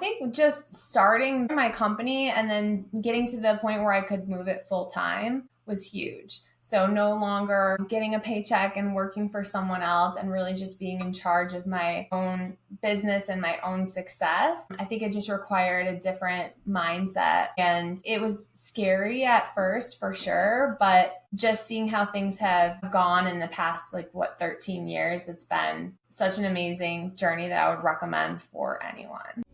think just starting my company and then getting to the point where I could move it full time was huge. So no longer getting a paycheck and working for someone else and really just being in charge of my own business and my own success. I think it just required a different mindset. And it was scary at first for sure, but just seeing how things have gone in the past, 13 years, it's been such an amazing journey that I would recommend for anyone.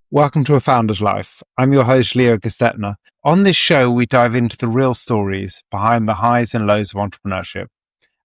Welcome to A Founder's Life. I'm your host, Leo Gestetner. On this show, we dive into the real stories behind the highs and lows of entrepreneurship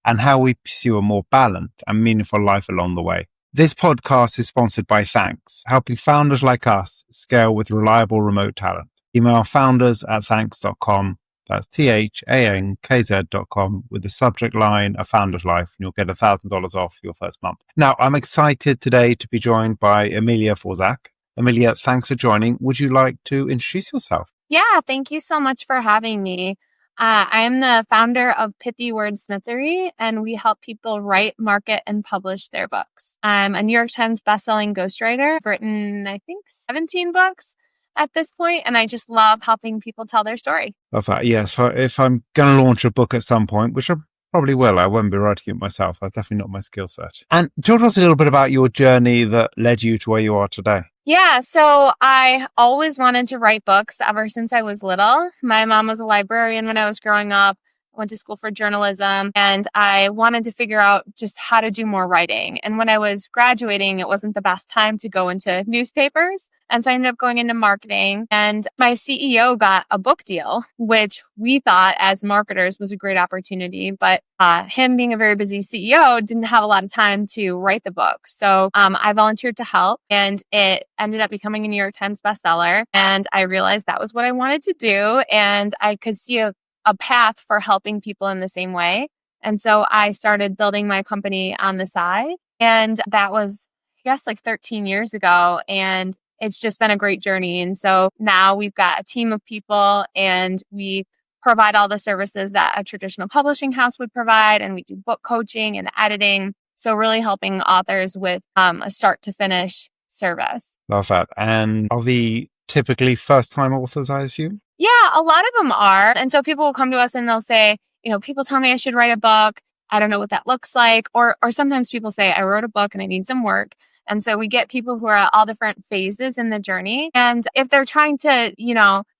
and how we pursue a more balanced and meaningful life along the way. This podcast is sponsored by Thanks, helping founders like us scale with reliable remote talent. Email founders@thanks.com. That's THANKZ.com with the subject line A Founder's Life, and you'll get $1,000 off your first month. Now, I'm excited today to be joined by Amelia Forczak. Amelia, thanks for joining. Would you like to introduce yourself? Yeah, thank you so much for having me. I'm the founder of Pithy Wordsmithery, and we help people write, market, and publish their books. I'm a New York Times bestselling ghostwriter. I've written, I think, 17 books at this point, and I just love helping people tell their story. Love that. Yes, if I'm going to launch a book at some point, which I probably will, I won't be writing it myself. That's definitely not my skill set. And talk to us a little bit about your journey that led you to where you are today. Yeah, so I always wanted to write books ever since I was little. My mom was a librarian when I was growing up. I went to school for journalism, and I wanted to figure out just how to do more writing. And when I was graduating, it wasn't the best time to go into newspapers. And so I ended up going into marketing, and my CEO got a book deal, which we thought as marketers was a great opportunity. But him being a very busy CEO didn't have a lot of time to write the book. So I volunteered to help, and it ended up becoming a New York Times bestseller. And I realized that was what I wanted to do. And I could see a path for helping people in the same way. And so I started building my company on the side. And that was, 13 years ago. And it's just been a great journey. And so now we've got a team of people, and we provide all the services that a traditional publishing house would provide. And we do book coaching and editing. So really helping authors with a start to finish service. Love that. And are the typically first-time authors, I assume? Yeah, a lot of them are. And so people will come to us and they'll say, people tell me I should write a book. I don't know what that looks like. Or sometimes people say, I wrote a book and I need some work. And so we get people who are at all different phases in the journey. And if they're trying to,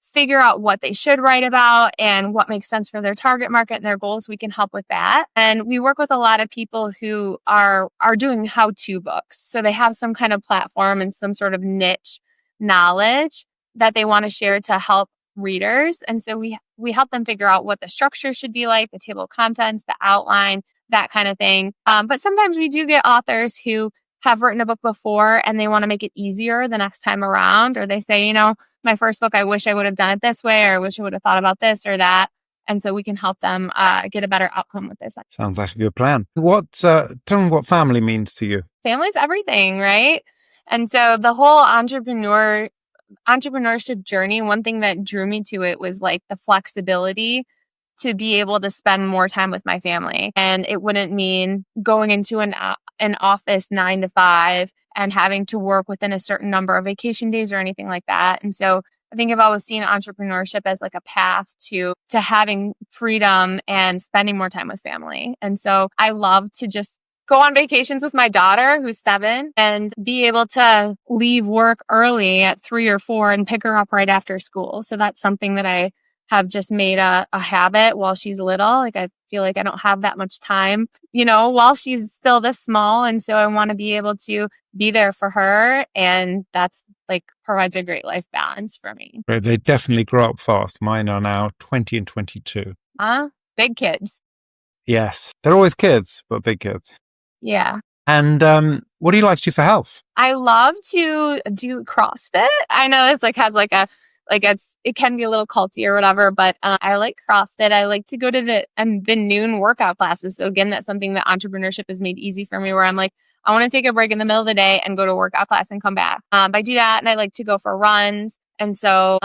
figure out what they should write about and what makes sense for their target market and their goals, we can help with that. And we work with a lot of people who are doing how-to books. So they have some kind of platform and some sort of niche knowledge that they want to share to help readers. And so we help them figure out what the structure should be like, the table of contents, the outline, that kind of thing. But sometimes we do get authors who have written a book before and they want to make it easier the next time around. Or they say, my first book, I wish I would have done it this way, or I wish I would have thought about this or that. And so we can help them get a better outcome with this. Sounds like a good plan. Tell me what family means to you. Family's everything, right? And so the whole entrepreneurship journey, one thing that drew me to it was the flexibility to be able to spend more time with my family. And it wouldn't mean going into an office 9 to 5 and having to work within a certain number of vacation days or anything like that. And so I think I've always seen entrepreneurship as a path to having freedom and spending more time with family. And so I love to just go on vacations with my daughter, who's 7, and be able to leave work early at 3 or 4 and pick her up right after school. So that's something that I have just made a habit while she's little. I feel like I don't have that much time, while she's still this small. And so I want to be able to be there for her. And that's provides a great life balance for me. Right, they definitely grow up fast. Mine are now 20 and 22. Big kids. Yes. They're always kids, but big kids. Yeah. And what do you like to do for health? I love to do CrossFit. I know this has it can be a little culty or whatever, but I like CrossFit. I like to go to the noon workout classes. So again, that's something that entrepreneurship has made easy for me, where I'm I want to take a break in the middle of the day and go to a workout class and come back. I do that, and I like to go for runs. And so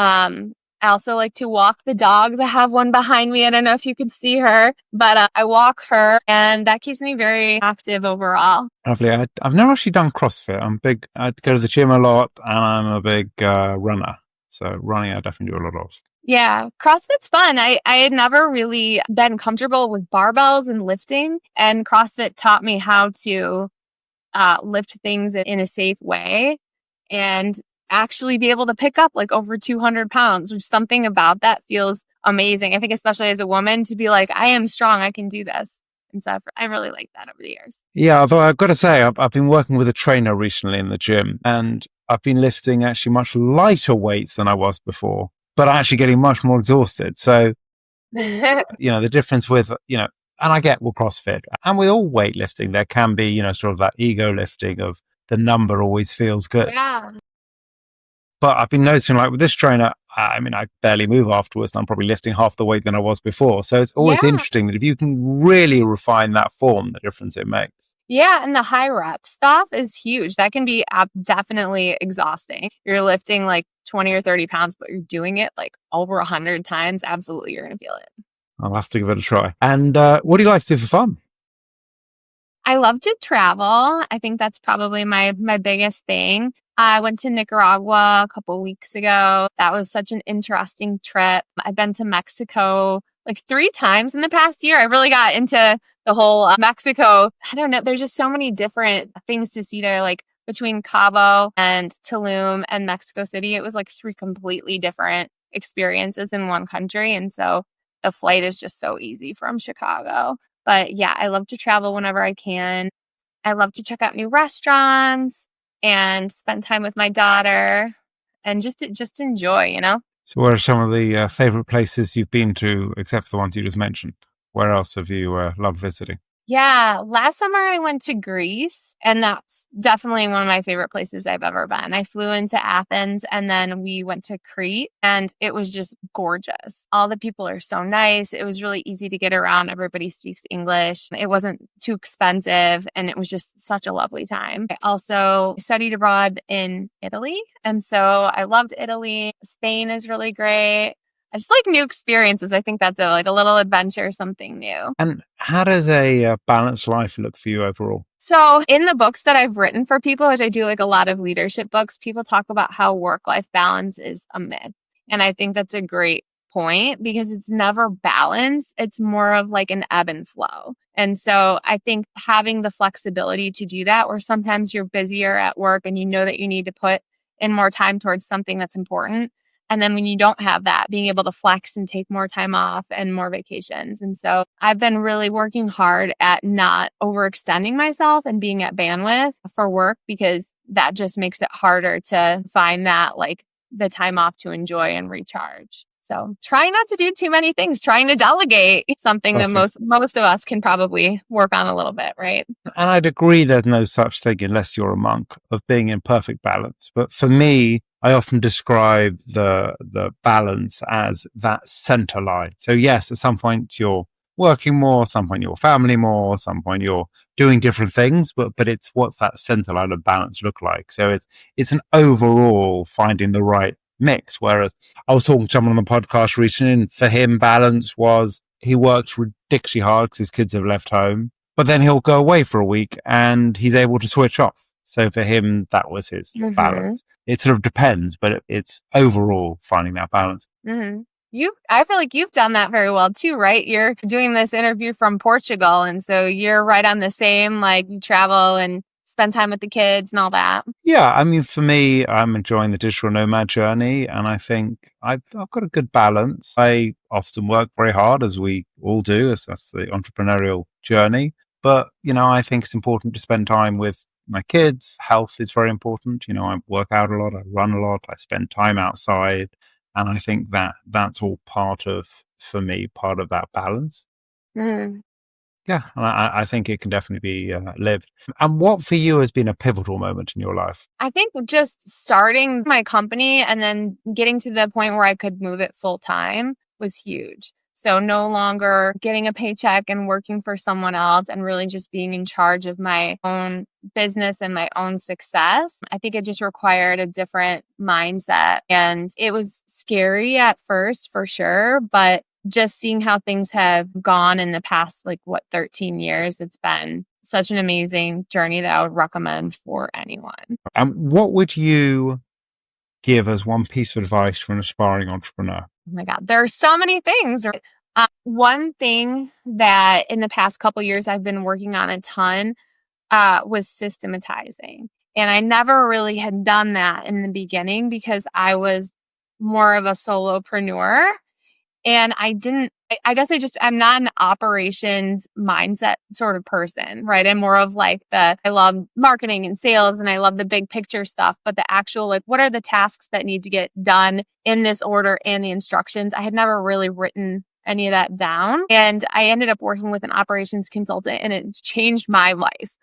I also like to walk the dogs. I have one behind me. I don't know if you could see her, but I walk her, and that keeps me very active overall. Lovely. I've never actually done CrossFit. I go to the gym a lot, and I'm a big runner. So running, I definitely do a lot of. Yeah, CrossFit's fun. I had never really been comfortable with barbells and lifting, and CrossFit taught me how to lift things in a safe way and actually be able to pick up like over 200 pounds, which something about that feels amazing. I think especially as a woman to be like, I am strong, I can do this. And so I really like that over the years. Yeah, although I've got to say, I've been working with a trainer recently in the gym, and I've been lifting actually much lighter weights than I was before, but actually getting much more exhausted. So, the difference with, and I get with CrossFit and with all weightlifting, there can be, sort of that ego lifting of the number always feels good. Yeah. But I've been noticing, like with this trainer, I barely move afterwards, and I'm probably lifting half the weight than I was before. So it's always interesting that if you can really refine that form, the difference it makes. Yeah, and the high rep stuff is huge. That can be definitely exhausting. You're lifting like 20 or 30 pounds, but you're doing it like over 100 times. Absolutely, you're going to feel it. I'll have to give it a try. And what do you like to do for fun? I love to travel. I think that's probably my biggest thing. I went to Nicaragua a couple weeks ago. That was such an interesting trip. I've been to Mexico like 3 times in the past year. I really got into the whole Mexico. I don't know. There's just so many different things to see there. Like between Cabo and Tulum and Mexico City, it was like 3 completely different experiences in one country. And so the flight is just so easy from Chicago. But yeah, I love to travel whenever I can. I love to check out new restaurants and spend time with my daughter and just enjoy, So what are some of the favorite places you've been to, except for the ones you just mentioned? Where else have you loved visiting? Yeah, last summer I went to Greece, and that's definitely one of my favorite places I've ever been. I flew into Athens, and then we went to Crete, and it was just gorgeous. All the people are so nice. It was really easy to get around. Everybody speaks English. It wasn't too expensive, and it was just such a lovely time. I also studied abroad in Italy, and so I loved Italy. Spain is really great. I just like new experiences. I think that's a little adventure, something new. And how does a balanced life look for you overall? So in the books that I've written for people, which I do like a lot of leadership books, people talk about how work-life balance is a myth. And I think that's a great point because it's never balanced. It's more of like an ebb and flow. And so I think having the flexibility to do that, where sometimes you're busier at work and you know that you need to put in more time towards something that's important. And then when you don't have that, being able to flex and take more time off and more vacations. And so I've been really working hard at not overextending myself and being at bandwidth for work because that just makes it harder to find that like the time off to enjoy and recharge. So trying not to do too many things, trying to delegate something Perfect. that most of us can probably work on a little bit, right? And I'd agree there's no such thing unless you're a monk of being in perfect balance. But for me, I often describe the balance as that center line. So yes, at some point you're working more, at some point you're family more, at some point you're doing different things, but it's what's that center line of balance look like? So it's an overall finding the right mix. Whereas I was talking to someone on the podcast recently, and for him, balance was he works ridiculously hard because his kids have left home, but then he'll go away for a week and he's able to switch off. So for him, that was his balance. It sort of depends, but it's overall finding that balance. Mm-hmm. I feel like you've done that very well too, right? You're doing this interview from Portugal. And so you're right on the same, like you travel and spend time with the kids and all that. Yeah. I mean, for me, I'm enjoying the digital nomad journey. And I think I've got a good balance. I often work very hard, as we all do, as that's the entrepreneurial journey. But, I think it's important to spend time with my kids. Health is very important. I work out a lot, I run a lot, I spend time outside. And I think that's all part of that balance. Mm-hmm. Yeah. And I think it can definitely be lived. And what for you has been a pivotal moment in your life? I think just starting my company and then getting to the point where I could move it full time was huge. So no longer getting a paycheck and working for someone else and really just being in charge of my own business and my own success. I think it just required a different mindset. And it was scary at first, for sure. But just seeing how things have gone in the past, 13 years, it's been such an amazing journey that I would recommend for anyone. What would you give as one piece of advice for an aspiring entrepreneur? Oh my God, there are so many things. One thing that in the past couple years I've been working on a ton was systematizing. And I never really had done that in the beginning because I was more of a solopreneur. And I'm not an operations mindset sort of person, right? I'm more of I love marketing and sales and I love the big picture stuff, but the actual, what are the tasks that need to get done in this order and the instructions? I had never really written any of that down. And I ended up working with an operations consultant and it changed my life.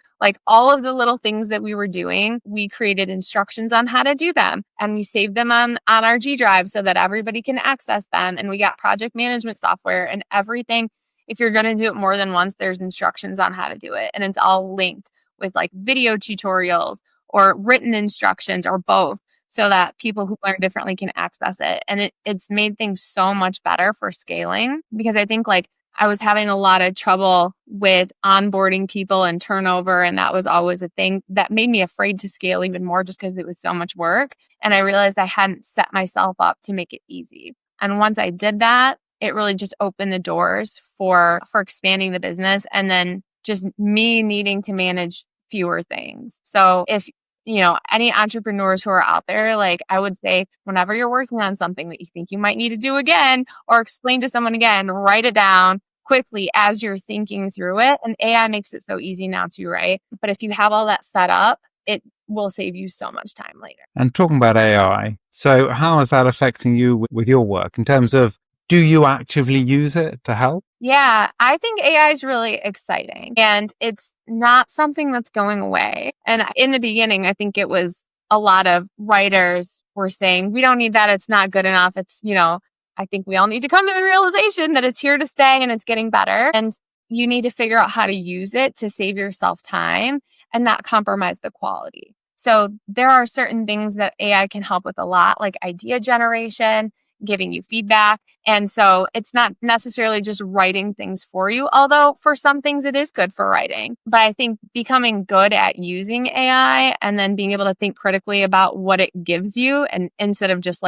All of the little things that we were doing, we created instructions on how to do them and we saved them on our G Drive so that everybody can access them. And we got project management software and everything. If you're going to do it more than once, there's instructions on how to do it. And it's all linked with video tutorials or written instructions or both, so that people who learn differently can access it. And it's made things so much better for scaling, because I think I was having a lot of trouble with onboarding people and turnover. And that was always a thing that made me afraid to scale even more just because it was so much work. And I realized I hadn't set myself up to make it easy. And once I did that, it really just opened the doors for expanding the business and then just me needing to manage fewer things. So if any entrepreneurs who are out there, I would say whenever you're working on something that you think you might need to do again or explain to someone again, write it down quickly as you're thinking through it. And AI makes it so easy now too, right? But if you have all that set up, it will save you so much time later. And talking about AI, so how is that affecting you with your work in terms of, do you actively use it to help? Yeah, I think AI is really exciting and it's not something that's going away. And in the beginning, I think it was a lot of writers were saying, we don't need that. It's not good enough. It's, I think we all need to come to the realization that it's here to stay and it's getting better. And you need to figure out how to use it to save yourself time and not compromise the quality. So there are certain things that AI can help with a lot, like idea generation, giving you feedback. And so it's not necessarily just writing things for you, although for some things it is good for writing. But I think becoming good at using AI and then being able to think critically about what it gives you, and instead of just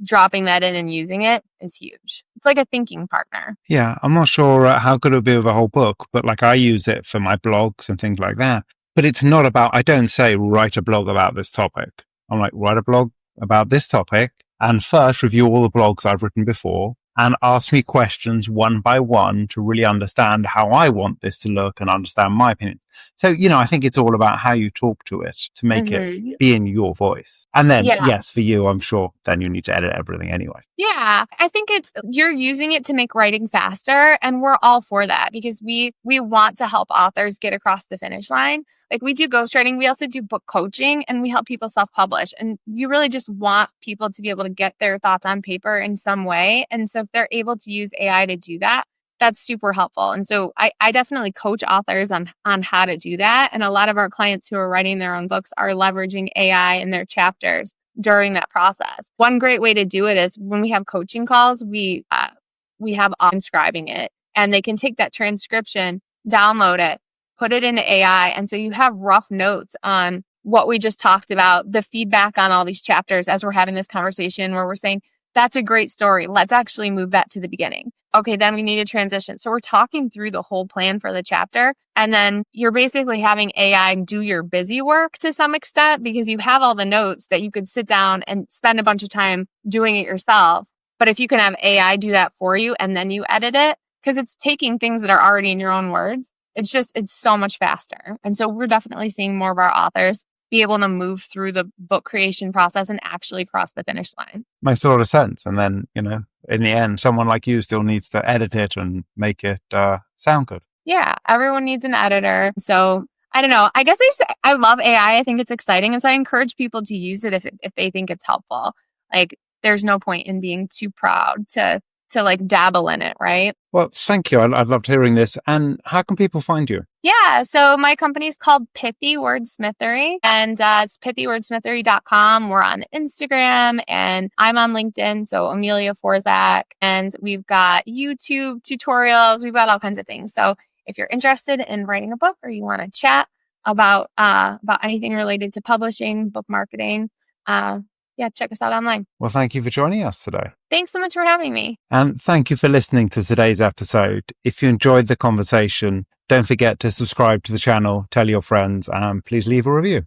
dropping that in and using it, is huge. It's like a thinking partner. Yeah, I'm not sure how good it would be with a whole book, but I use it for my blogs and things like that. But it's not about, I don't say write a blog about this topic. I'm write a blog about this topic. And first, review all the blogs I've written before and ask me questions one by one to really understand how I want this to look and understand my opinions. So, I think it's all about how you talk to it to make it be in your voice. And then, yes, for you, I'm sure then you need to edit everything anyway. Yeah, I think you're using it to make writing faster. And we're all for that because we want to help authors get across the finish line. We do ghostwriting. We also do book coaching and we help people self-publish. And you really just want people to be able to get their thoughts on paper in some way. And so if they're able to use AI to do that, that's super helpful. And so I definitely coach authors on how to do that. And a lot of our clients who are writing their own books are leveraging AI in their chapters during that process. One great way to do it is when we have coaching calls, we have transcribing it, and they can take that transcription, download it, put it into AI. And so you have rough notes on what we just talked about, the feedback on all these chapters as we're having this conversation where we're saying, that's a great story. Let's actually move that to the beginning. Okay, then we need a transition. So we're talking through the whole plan for the chapter. And then you're basically having AI do your busy work to some extent because you have all the notes that you could sit down and spend a bunch of time doing it yourself. But if you can have AI do that for you and then you edit it, because it's taking things that are already in your own words, it's so much faster. And so we're definitely seeing more of our authors be able to move through the book creation process and actually cross the finish line. Makes a lot of sense. And then, in the end, someone like you still needs to edit it and make it sound good. Yeah, everyone needs an editor. So I don't know. I guess I love AI. I think it's exciting. And so I encourage people to use it if they think it's helpful. There's no point in being too proud to to like dabble in it, right? Well, thank you. I loved hearing this. And how can people find you? Yeah, so my company's called Pithy Wordsmithery, and it's pithywordsmithery.com. We're on Instagram, and I'm on LinkedIn, so Amelia Forczak, and we've got YouTube tutorials. We've got all kinds of things. So if you're interested in writing a book or you want to chat about anything related to publishing, book marketing, check us out online. Well, thank you for joining us today. Thanks so much for having me. And thank you for listening to today's episode. If you enjoyed the conversation, don't forget to subscribe to the channel, tell your friends, and please leave a review.